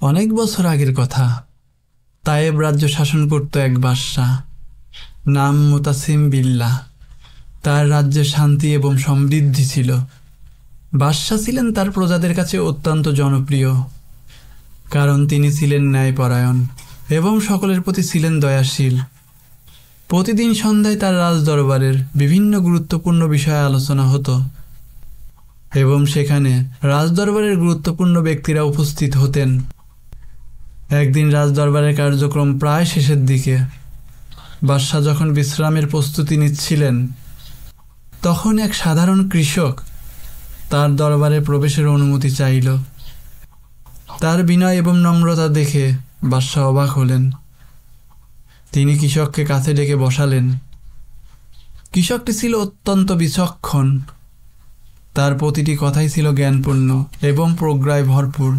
অনেক বছর আগের কথা। তায়েব রাজ্য শাসন করত এক বাদশাহ, নাম মুতাসিম বিল্লাহ। তার রাজ্যে শান্তি এবং সমৃদ্ধি ছিল। বাদশাহ ছিলেন তার প্রজাদের কাছে অত্যন্ত জনপ্রিয়, কারণ তিনি ছিলেন ন্যায়পরায়ণ এবং সকলের প্রতি ছিলেন দয়াশীল। প্রতিদিন সন্ধ্যায় তার রাজদরবারের বিভিন্ন গুরুত্বপূর্ণ বিষয়ে আলোচনা হতো এবং সেখানে রাজদরবারের গুরুত্বপূর্ণ ব্যক্তিরা উপস্থিত হতেন। একদিন রাজদরবারের কার্যক্রম প্রায় শেষের দিকে। বাদশাহ যখন বিশ্রামের প্রস্তুতি নিচ্ছিলেন, তখন এক সাধারণ কৃষক তার দরবারে প্রবেশের অনুমতি চাইল। তার বিনয় এবং নম্রতা দেখে বাদশাহ অবাক হলেন। তিনি কৃষককে কাছে ডেকে বসালেন। কৃষকটি ছিল অত্যন্ত বিচক্ষণ। তার প্রতিটি কথাই ছিল জ্ঞানপূর্ণ এবং প্রজ্ঞায় ভরপুর।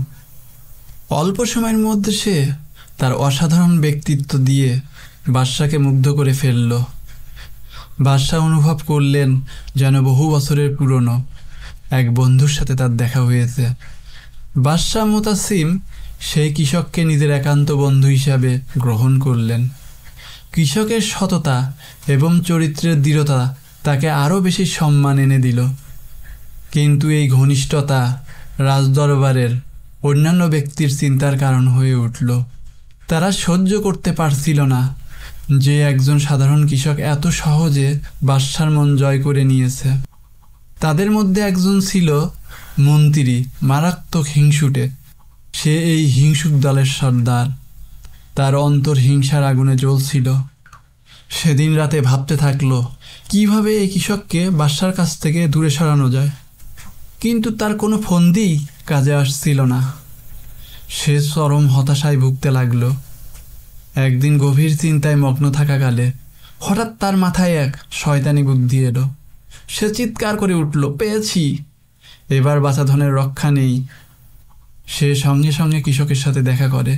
অল্প সময়ের মধ্যে সে তার অসাধারণ ব্যক্তিত্ব দিয়ে বাদশাকে মুগ্ধ করে ফেলল। বাদশাহ অনুভব করলেন যেন বহু বছরের পুরনো এক বন্ধুর সাথে তার দেখা হয়েছে। বাদশাহ মুতাসিম সেই কৃষককে নিজের একান্ত বন্ধু হিসাবে গ্রহণ করলেন। কৃষকের সততা এবং চরিত্রের দৃঢ়তা তাকে আরও বেশি সম্মান এনে দিল। কিন্তু এই ঘনিষ্ঠতা রাজদরবারের অন্যান্য ব্যক্তির চিন্তার কারণ হয়ে উঠল। তারা সহ্য করতে পারছিল না যে একজন সাধারণ কৃষক এত সহজে বাদশার মন জয় করে নিয়েছে। তাদের মধ্যে একজন ছিল মন্ত্রী, মারাত্মক হিংসুটে। সে এই হিংসুক দলের সর্দার। তার অন্তর হিংসার আগুনে জ্বলছিল। সেদিন রাতে ভাবতে থাকলো কিভাবে এই কৃষককে বাদশার কাছ থেকে দূরে সরানো যায়, কিন্তু তার কোনো ফন্দিই কাজে আসছিল না। সে চরম হতাশায় ভুগতে লাগলো। একদিন গভীর চিন্তায় মগ্ন থাকাকালে হঠাৎ তার মাথায় এক শয়তানি বুদ্ধি এলো। সে চিৎকার করে উঠল, পেয়েছি, এবার বাছাধনের রক্ষা নেই। সে সঙ্গে সঙ্গে কৃষকের সাথে দেখা করে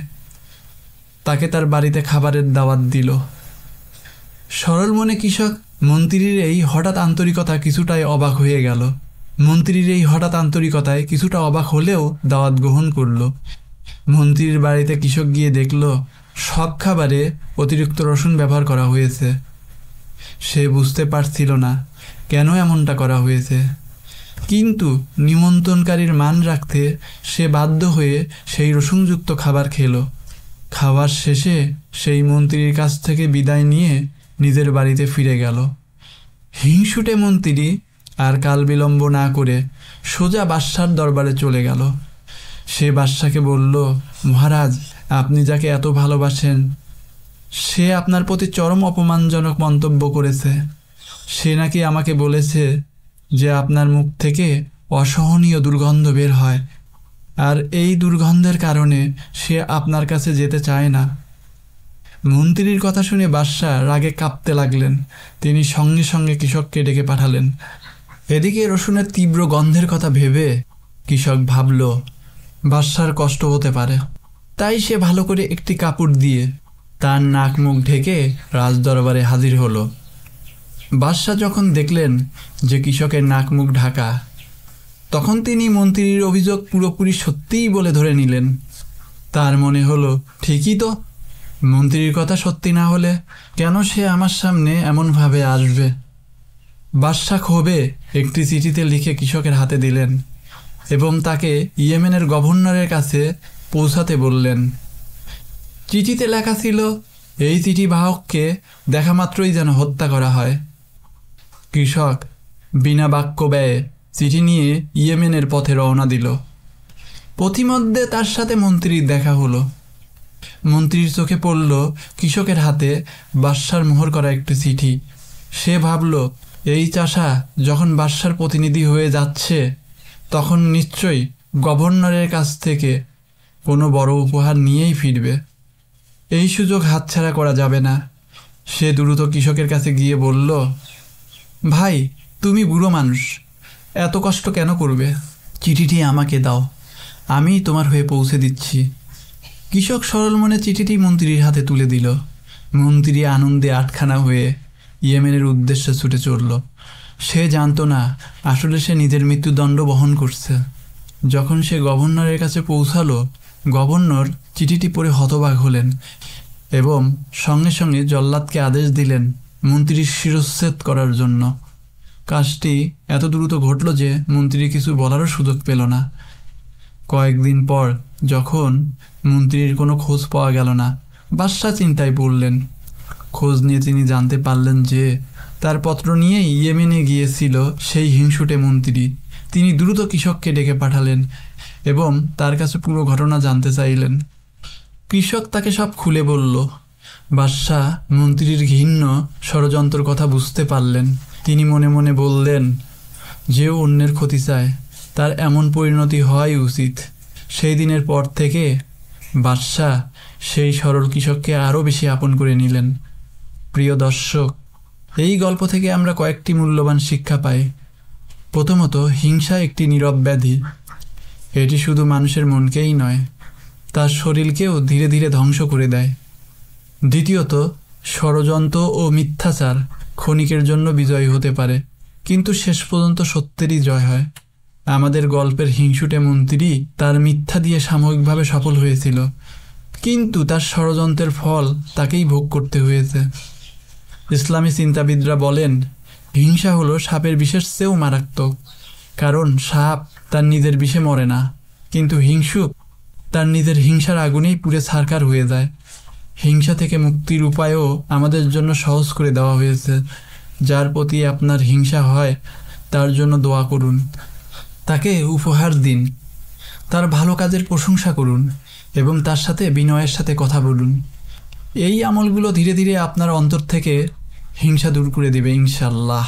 তাকে তার বাড়িতে খাবারের দাওয়াত দিল। সরল মনে কৃষক মন্ত্রীর এই হঠাৎ আন্তরিকতা কিছুটাই অবাক হয়ে গেল। মন্ত্রীর এই হঠাৎ আন্তরিকতায় কিছুটা অবাক হলেও দাওয়াত গ্রহণ করল। মন্ত্রীর বাড়িতে কৃষক গিয়ে দেখল সব খাবারে অতিরিক্ত রসুন ব্যবহার করা হয়েছে। সে বুঝতে পারছিল না কেন এমনটা করা হয়েছে, কিন্তু নিমন্ত্রণকারীর মান রাখতে সে বাধ্য হয়ে সেই রসুনযুক্ত খাবার খেল। খাবার শেষে সেই মন্ত্রীর কাছ থেকে বিদায় নিয়ে নিজের বাড়িতে ফিরে গেল। হিংসুটে মন্ত্রী আর কাল বিলম্ব না করে সোজা বাদশার দরবারে চলে গেল। সে বাদশাকে বলল, মহারাজ, আপনি যাকে এত ভালোবাসেন সে আপনার প্রতি চরম অপমানজনক মন্তব্য করেছে। সে নাকি আমাকে বলেছে যে আপনার মুখ থেকে অসহনীয় দুর্গন্ধ বের হয়, আর এই দুর্গন্ধের কারণে সে আপনার কাছে যেতে চায় না। মন্ত্রীর কথা শুনে বাদশাহ রাগে কাঁপতে লাগলেন। তিনি সঙ্গে সঙ্গে কৃষককে ডেকে পাঠালেন। এদিকে রসুনের তীব্র গন্ধের কথা ভেবে কৃষক ভাবল বাদশার কষ্ট হতে পারে, তাই সে ভালো করে একটি কাপড় দিয়ে তার নাক মুখ ঢেকে রাজদরবারে হাজির হলো। বাদশাহ যখন দেখলেন যে কৃষকের নাক মুখ ঢাকা, তখন তিনি মন্ত্রীর অভিযোগ পুরোপুরি সত্যিই বলে ধরে নিলেন। তার মনে হলো, ঠিকই তো, মন্ত্রীর কথা সত্যি না হলে কেন সে আমার সামনে এমনভাবে আসবে। বাদশাহ ক্ষোভে একটি চিঠিতে লিখে কৃষকের হাতে দিলেন এবং তাকে ইয়েমেনের গভর্নরের কাছে পৌঁছাতে বললেন। চিঠিতে লেখা ছিল, এই চিঠি বাহককে দেখা মাত্রই যেন হত্যা করা হয়। কৃষক বিনা বাক্য ব্যয়ে চিঠি নিয়ে ইয়েমেনের পথে রওনা দিল। পথিমধ্যে তার সাথে মন্ত্রীর দেখা হলো। মন্ত্রীর চোখে পড়ল কৃষকের হাতে বাদশার মোহর করা একটি চিঠি। সে ভাবল, এই চাষা যখন বাদশার প্রতিনিধি হয়ে যাচ্ছে, তখন নিশ্চয়ই গভর্নরের কাছ থেকে কোনো বড় উপহার নিয়েই ফিরবে। এই সুযোগ হাতছাড়া করা যাবে না। সে দ্রুত কৃষকের কাছে গিয়ে বলল, ভাই, তুমি বুড়ো মানুষ, এত কষ্ট কেন করবে? চিঠিটি আমাকে দাও, আমি তোমার হয়ে পৌঁছে দিচ্ছি। কৃষক সরল মনে চিঠিটি মন্ত্রীর হাতে তুলে দিল। মন্ত্রী আনন্দে আটখানা হয়ে ইয়েমেনের উদ্দেশ্যে ছুটে চলল। সে জানত না আসলে সে নিজের মৃত্যুদণ্ড বহন করছে। যখন সে গভর্নরের কাছে পৌঁছালো, গভর্নর চিঠিটি পড়ে হতবাক হলেন এবং সঙ্গে সঙ্গে জল্লাদকে আদেশ দিলেন মন্ত্রীর শিরচ্ছেদ করার জন্য। কাজটি এত দ্রুত ঘটল যে মন্ত্রী কিছু বলারও সুযোগ পেল না। কয়েকদিন পর যখন মন্ত্রীর কোনো খোঁজ পাওয়া গেল না, বাদশাহ চিন্তায় পড়লেন। খোঁজ নিয়ে তিনি জানতে পারলেন যে তার পত্র নিয়েই ইয়েমেনে গিয়েছিল সেই হিংসুটে মন্ত্রী। তিনি দ্রুত কৃষককে ডেকে পাঠালেন এবং তার কাছে পুরো ঘটনা জানতে চাইলেন। কৃষক তাকে সব খুলে বলল। বাদশাহ মন্ত্রীর ঘৃণ্য ষড়যন্ত্র কথা বুঝতে পারলেন। তিনি মনে মনে বললেন, যে অন্যের ক্ষতি চায় তার এমন পরিণতি হওয়াই উচিত। সেই দিনের পর থেকে বাদশাহ সেই সরল কৃষককে আরও বেশি আপন করে নিলেন। প্রিয় দর্শক, এই গল্প থেকে আমরা কয়েকটি মূল্যবান শিক্ষা পাই। প্রথমত, হিংসা একটি নীরব ব্যাধি। এটি শুধু মানুষের মনকেই নয়, তার শরীরকেও ধীরে ধীরে ধ্বংস করে দেয়। দ্বিতীয়ত, ষড়যন্ত্র ও মিথ্যাচার ক্ষণিকের জন্য বিজয়ী হতে পারে, কিন্তু শেষ পর্যন্ত সত্যেরই জয় হয়। আমাদের গল্পের হিংসুটে মন্ত্রী তার মিথ্যা দিয়ে সাময়িকভাবে সফল হয়েছিল, কিন্তু তার ষড়যন্ত্রের ফল তাকেই ভোগ করতে হয়েছে। ইসলামী চিন্তাবিদরা বলেন, হিংসা হলো সাপের বিষের চেয়েও মারাত্মক, কারণ সাপ তার নিজের বিষে মরে না, কিন্তু হিংসুক তার নিজের হিংসার আগুনেই পুড়ে ছারখার হয়ে যায়। হিংসা থেকে মুক্তির উপায়ও আমাদের জন্য সহজ করে দেওয়া হয়েছে। যার প্রতি আপনার হিংসা হয় তার জন্য দোয়া করুন, তাকে উপহার দিন, তার ভালো কাজের প্রশংসা করুন এবং তার সাথে বিনয়ের সাথে কথা বলুন। এই আমলগুলো ধীরে ধীরে আপনার অন্তর থেকে হিংসা দূর করে দেবে ইনশাআল্লাহ।